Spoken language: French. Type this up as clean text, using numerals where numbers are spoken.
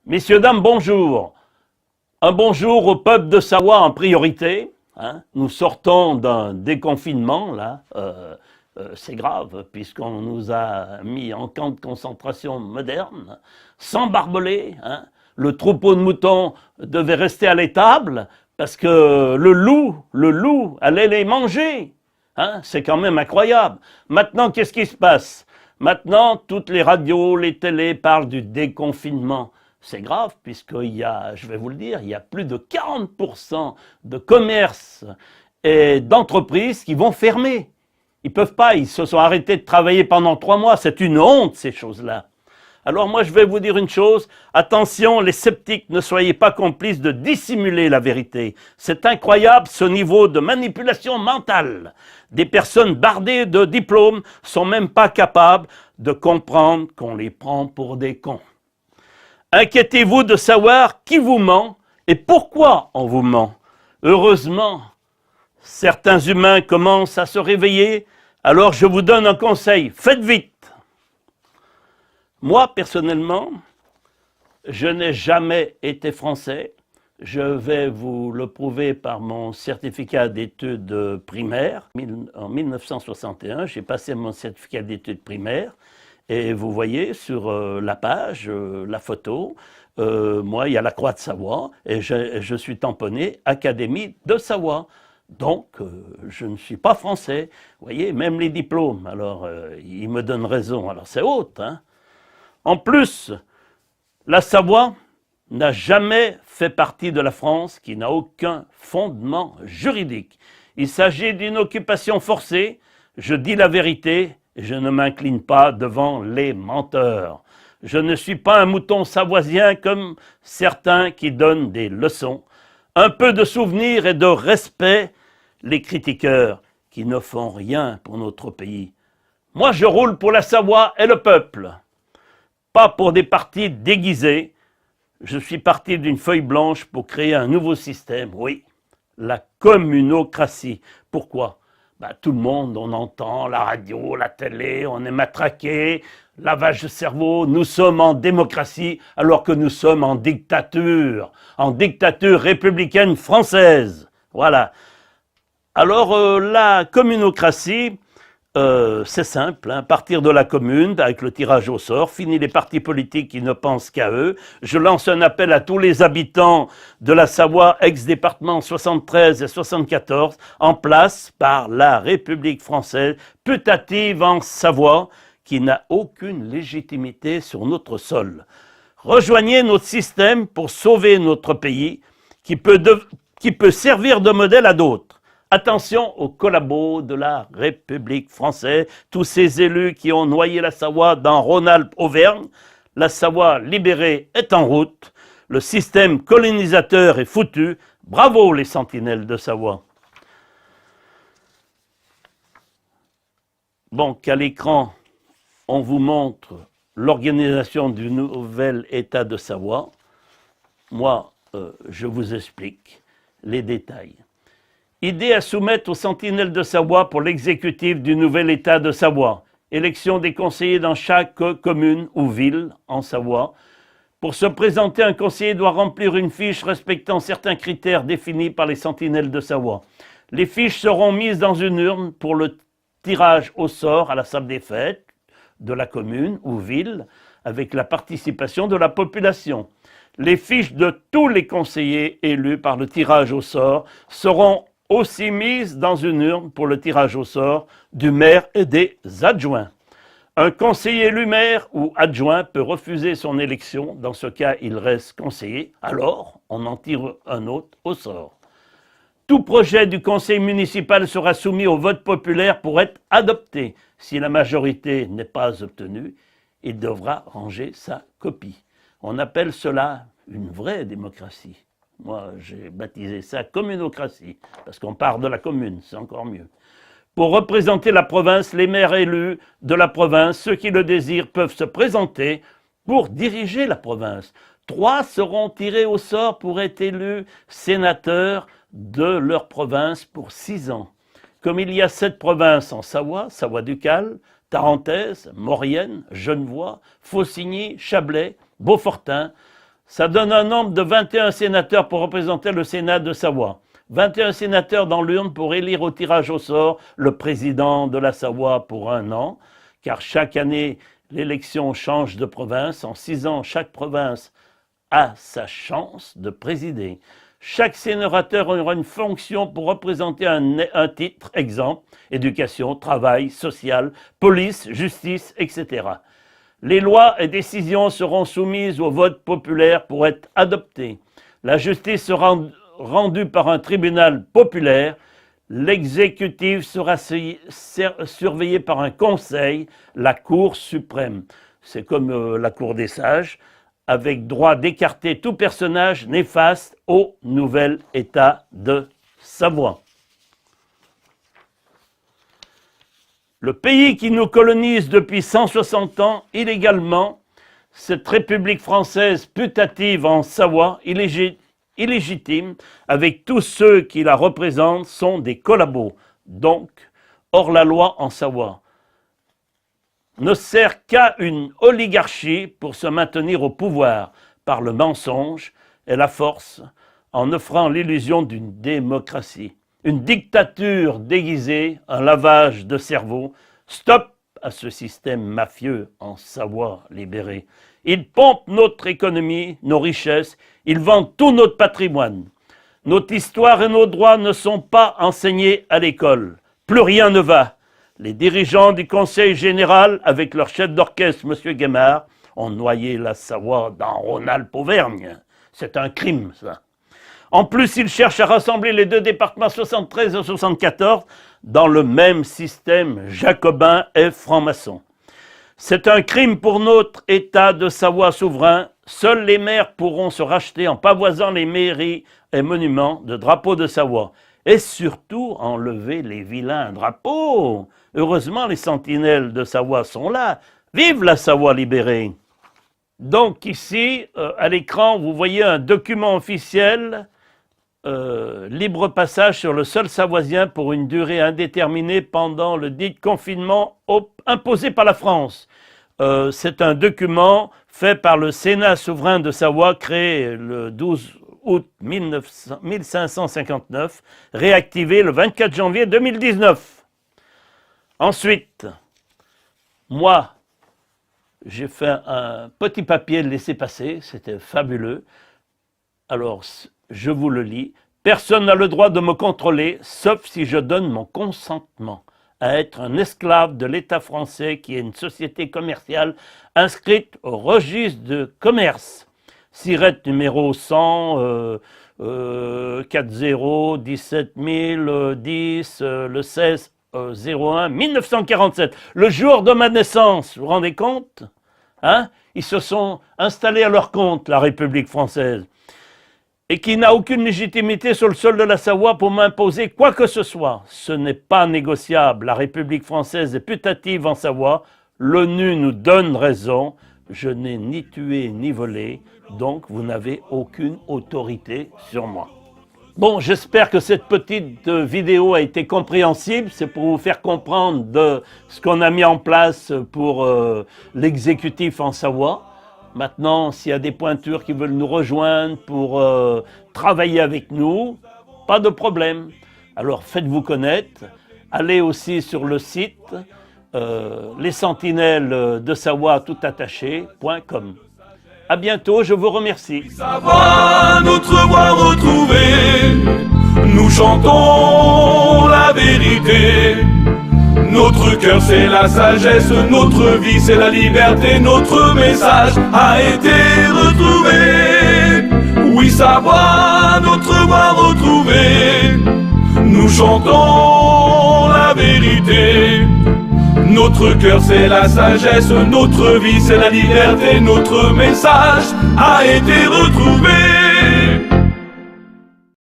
Messieurs, dames, bonjour. Un bonjour au peuple de Savoie en priorité. Nous sortons d'un déconfinement, là. C'est grave, puisqu'on nous a mis en camp de concentration moderne, sans barbelés. Le troupeau de moutons devait rester à l'étable, parce que le loup allait les manger. C'est quand même incroyable. Maintenant, qu'est-ce qui se passe? Maintenant, toutes les radios, les télés parlent du déconfinement. C'est grave puisqu'il y a, je vais vous le dire, il y a plus de 40% de commerces et d'entreprises qui vont fermer. Ils ne peuvent pas, ils se sont arrêtés de travailler pendant 3 mois. C'est une honte, ces choses-là. Alors moi, je vais vous dire une chose. Attention, les sceptiques, ne soyez pas complices de dissimuler la vérité. C'est incroyable, ce niveau de manipulation mentale. Des personnes bardées de diplômes sont même pas capables de comprendre qu'on les prend pour des cons. Inquiétez-vous de savoir qui vous ment et pourquoi on vous ment. Heureusement, certains humains commencent à se réveiller, alors je vous donne un conseil, faites vite. Moi, personnellement, je n'ai jamais été français. Je vais vous le prouver par mon certificat d'études primaires. En 1961, j'ai passé mon certificat d'études primaires. Et vous voyez sur la page, la photo, moi, il y a la Croix de Savoie, et je suis tamponné Académie de Savoie. Donc, je ne suis pas français. Vous voyez, même les diplômes, alors, ils me donnent raison. Alors, c'est haute, En plus, la Savoie n'a jamais fait partie de la France, qui n'a aucun fondement juridique. Il s'agit d'une occupation forcée, je dis la vérité, je ne m'incline pas devant les menteurs. Je ne suis pas un mouton savoisien comme certains qui donnent des leçons. Un peu de souvenir et de respect, les critiqueurs qui ne font rien pour notre pays. Moi, je roule pour la Savoie et le peuple, pas pour des partis déguisés. Je suis parti d'une feuille blanche pour créer un nouveau système, oui, la communocratie. Pourquoi ? Tout le monde, on entend la radio, la télé, on est matraqué, lavage de cerveau, nous sommes en démocratie alors que nous sommes en dictature républicaine française. Voilà. Alors la communocratie, c'est simple, partir de la commune avec le tirage au sort, fini les partis politiques qui ne pensent qu'à eux. Je lance un appel à tous les habitants de la Savoie, ex-département 73 et 74, en place par la République française, putative en Savoie, qui n'a aucune légitimité sur notre sol. Rejoignez notre système pour sauver notre pays, qui peut servir de modèle à d'autres. Attention aux collabos de la République française, tous ces élus qui ont noyé la Savoie dans Rhône-Alpes-Auvergne. La Savoie libérée est en route. Le système colonisateur est foutu. Bravo les sentinelles de Savoie. Bon, qu'à l'écran, on vous montre l'organisation du nouvel État de Savoie. Moi, je vous explique les détails. Idée à soumettre aux sentinelles de Savoie pour l'exécutif du nouvel État de Savoie. Élection des conseillers dans chaque commune ou ville en Savoie. Pour se présenter, un conseiller doit remplir une fiche respectant certains critères définis par les sentinelles de Savoie. Les fiches seront mises dans une urne pour le tirage au sort à la salle des fêtes de la commune ou ville avec la participation de la population. Les fiches de tous les conseillers élus par le tirage au sort seront aussi mise dans une urne pour le tirage au sort du maire et des adjoints. Un conseiller élu maire ou adjoint peut refuser son élection. Dans ce cas, il reste conseiller. Alors, on en tire un autre au sort. Tout projet du conseil municipal sera soumis au vote populaire pour être adopté. Si la majorité n'est pas obtenue, il devra ranger sa copie. On appelle cela une vraie démocratie. Moi, j'ai baptisé ça communocratie, parce qu'on part de la commune, c'est encore mieux. Pour représenter la province, les maires élus de la province, ceux qui le désirent, peuvent se présenter pour diriger la province. 3 seront tirés au sort pour être élus sénateurs de leur province pour 6 ans. Comme il y a 7 provinces en Savoie, Savoie-Ducale, Tarentaise, Maurienne, Genevois, Faucigny, Chablais, Beaufortain, Ça donne un nombre de 21 sénateurs pour représenter le Sénat de Savoie. 21 sénateurs dans l'urne pour élire au tirage au sort le président de la Savoie pour 1 an, car chaque année, l'élection change de province. En 6 ans, chaque province a sa chance de présider. Chaque sénateur aura une fonction pour représenter un titre, exemple, éducation, travail, social, police, justice, etc. Les lois et décisions seront soumises au vote populaire pour être adoptées. La justice sera rendue par un tribunal populaire. L'exécutif sera surveillé par un conseil, la Cour suprême. C'est comme la Cour des sages, avec droit d'écarter tout personnage néfaste au nouvel État de Savoie. Le pays qui nous colonise depuis 160 ans illégalement, cette République française putative en Savoie, illégitime, avec tous ceux qui la représentent, sont des collabos, donc hors la loi en Savoie, ne sert qu'à une oligarchie pour se maintenir au pouvoir par le mensonge et la force, en offrant l'illusion d'une démocratie. Une dictature déguisée, un lavage de cerveau. Stop à ce système mafieux en Savoie libérée. Ils pompent notre économie, nos richesses, ils vendent tout notre patrimoine. Notre histoire et nos droits ne sont pas enseignés à l'école. Plus rien ne va. Les dirigeants du Conseil général, avec leur chef d'orchestre, M. Guémard, ont noyé la Savoie dans Rhône-Alpes-Auvergne. C'est un crime, ça. En plus, ils cherchent à rassembler les 2 départements 73 et 74 dans le même système jacobin et franc-maçon. C'est un crime pour notre État de Savoie souverain. Seuls les maires pourront se racheter en pavoisant les mairies et monuments de drapeaux de Savoie. Et surtout, enlever les vilains drapeaux. Heureusement, les sentinelles de Savoie sont là. Vive la Savoie libérée! Donc ici, à l'écran, vous voyez un document officiel, libre passage sur le sol savoisien pour une durée indéterminée pendant le dit confinement imposé par la France. C'est un document fait par le Sénat souverain de Savoie, créé le 12 août 1559, réactivé le 24 janvier 2019. Ensuite, moi, j'ai fait un petit papier laissez-passer, c'était fabuleux. Alors, je vous le lis. Personne n'a le droit de me contrôler, sauf si je donne mon consentement à être un esclave de l'État français qui est une société commerciale inscrite au registre de commerce. SIRET numéro 100, 40 17 010, le 16 01 1947. Le jour de ma naissance, vous vous rendez compte, hein? Ils se sont installés à leur compte, la République française, et qui n'a aucune légitimité sur le sol de la Savoie pour m'imposer quoi que ce soit. Ce n'est pas négociable. La République française est putative en Savoie. L'ONU nous donne raison. Je n'ai ni tué ni volé, donc vous n'avez aucune autorité sur moi. Bon, j'espère que cette petite vidéo a été compréhensible. C'est pour vous faire comprendre de ce qu'on a mis en place pour l'exécutif en Savoie. Maintenant, s'il y a des pointures qui veulent nous rejoindre pour travailler avec nous, pas de problème. Alors faites-vous connaître. Allez aussi sur le site les sentinelles de Savoie tout attaché.com. À bientôt, je vous remercie. Savoie, notre voix retrouvée, nous chantons la vérité. Notre cœur c'est la sagesse, notre vie c'est la liberté, notre message a été retrouvé. Oui, Savoie, notre voix retrouvée, nous chantons la vérité. Notre cœur c'est la sagesse, notre vie c'est la liberté, notre message a été retrouvé.